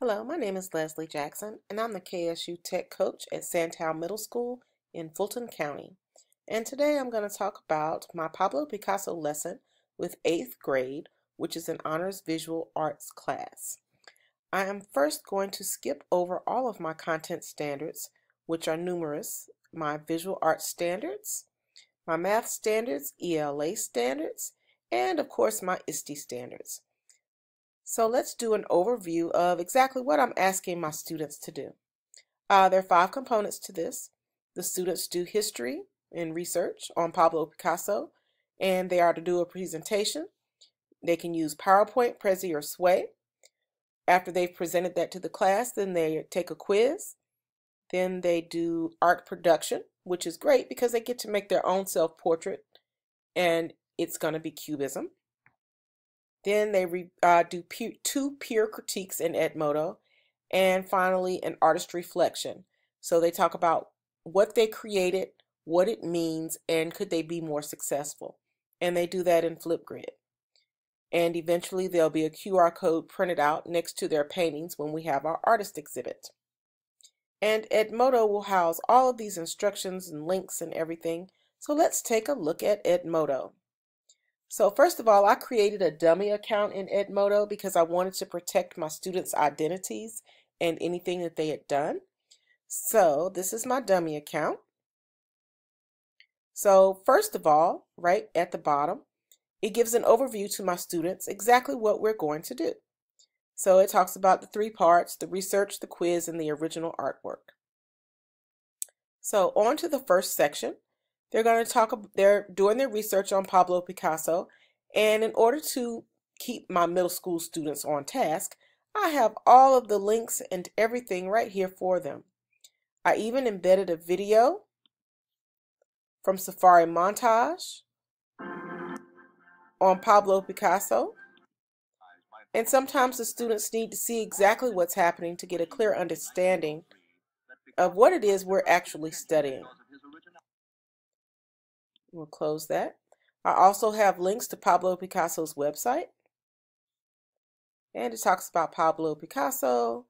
Hello, my name is Leslie Jackson, and I'm the KSU Tech Coach at Sandtown Middle School in Fulton County. And today I'm going to talk about my Pablo Picasso lesson with 8th grade, which is an honors visual arts class. I am first going to skip over all of my content standards, which are numerous: my visual arts standards, my math standards, ELA standards, and of course my ISTE standards. So let's do an overview of exactly what I'm asking my students to do. There are 5 components to this. The students do history and research on Pablo Picasso, and they are to do a presentation. They can use PowerPoint, Prezi, or Sway. After they've presented that to the class, then they take a quiz. Then they do art production, which is great because they get to make their own self-portrait, and it's going to be cubism. Then they do 2 peer critiques in Edmodo, and finally an artist reflection. So they talk about what they created, what it means, and could they be more successful. And they do that in Flipgrid. And eventually there'll be a QR code printed out next to their paintings when we have our artist exhibit. And Edmodo will house all of these instructions and links and everything. So let's take a look at Edmodo. So first of all, I created a dummy account in Edmodo because I wanted to protect my students' identities and anything that they had done. So this is my dummy account. So first of all, right at the bottom, it gives an overview to my students exactly what we're going to do. So it talks about the 3 parts: the research, the quiz, and the original artwork. So on to the first section. They're doing their research on Pablo Picasso, and in order to keep my middle school students on task, I have all of the links and everything right here for them. I even embedded a video from Safari Montage on Pablo Picasso, and sometimes the students need to see exactly what's happening to get a clear understanding of what it is we're actually studying. We'll close that. I also have links to Pablo Picasso's website. And it talks about Pablo Picasso,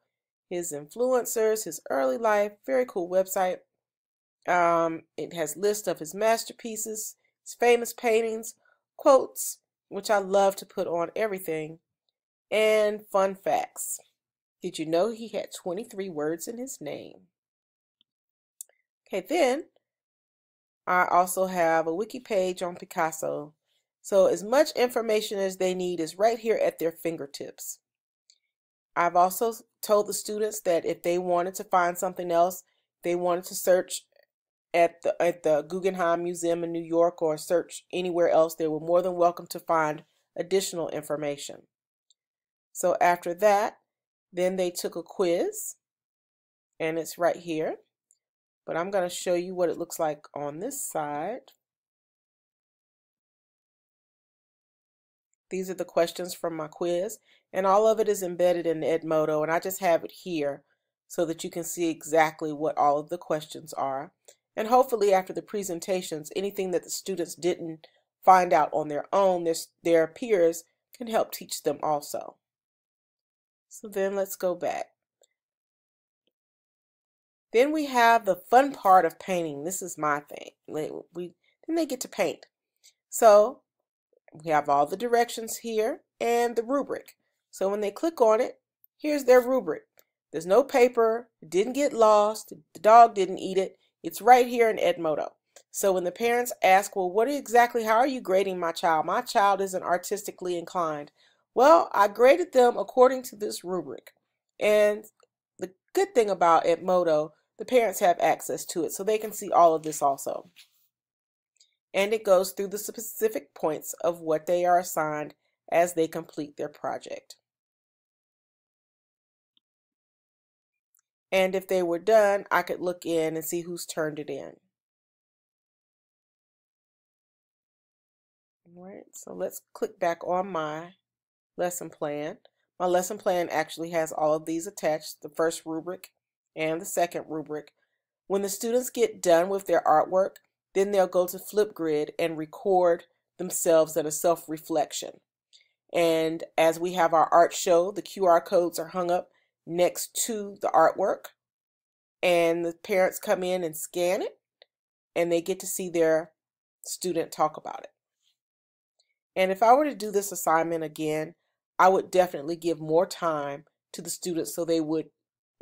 his influencers, his early life. Very cool website. It has lists of his masterpieces, his famous paintings, quotes, which I love to put on everything, and fun facts. Did you know he had 23 words in his name? Okay, then I also have a wiki page on Picasso. So as much information as they need is right here at their fingertips. I've also told the students that if they wanted to find something else, they wanted to search at the Guggenheim Museum in New York or search anywhere else, they were more than welcome to find additional information. So after that, then they took a quiz, and it's right here. But I'm going to show you what it looks like on this side. These are the questions from my quiz, and all of it is embedded in Edmodo, and I just have it here so that you can see exactly what all of the questions are. And hopefully after the presentations, anything that the students didn't find out on their own, their peers can help teach them also. So then let's go back. Then we have the fun part of painting. This is my thing. Then they get to paint. So we have all the directions here and the rubric. So when they click on it, here's their rubric. There's no paper, it didn't get lost, the dog didn't eat it. It's right here in Edmodo. So when the parents ask, well, how are you grading my child? My child isn't artistically inclined. Well, I graded them according to this rubric. And the good thing about Edmodo, the parents have access to it, so they can see all of this also. And it goes through the specific points of what they are assigned as they complete their project. And if they were done, I could look in and see who's turned it in. All right, so let's click back on my lesson plan. My lesson plan actually has all of these attached, the first rubric and the second rubric. When the students get done with their artwork, then they'll go to Flipgrid and record themselves in a self-reflection. And as we have our art show, the QR codes are hung up next to the artwork, and the parents come in and scan it, and they get to see their student talk about it. And if I were to do this assignment again, I would definitely give more time to the students so they would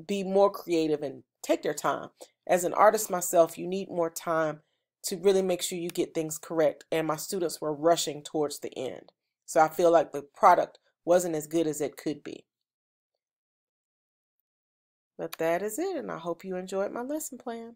be more creative and take their time. As an artist myself, you need more time to really make sure you get things correct. And my students were rushing towards the end. So I feel like the product wasn't as good as it could be. But that is it, and I hope you enjoyed my lesson plan.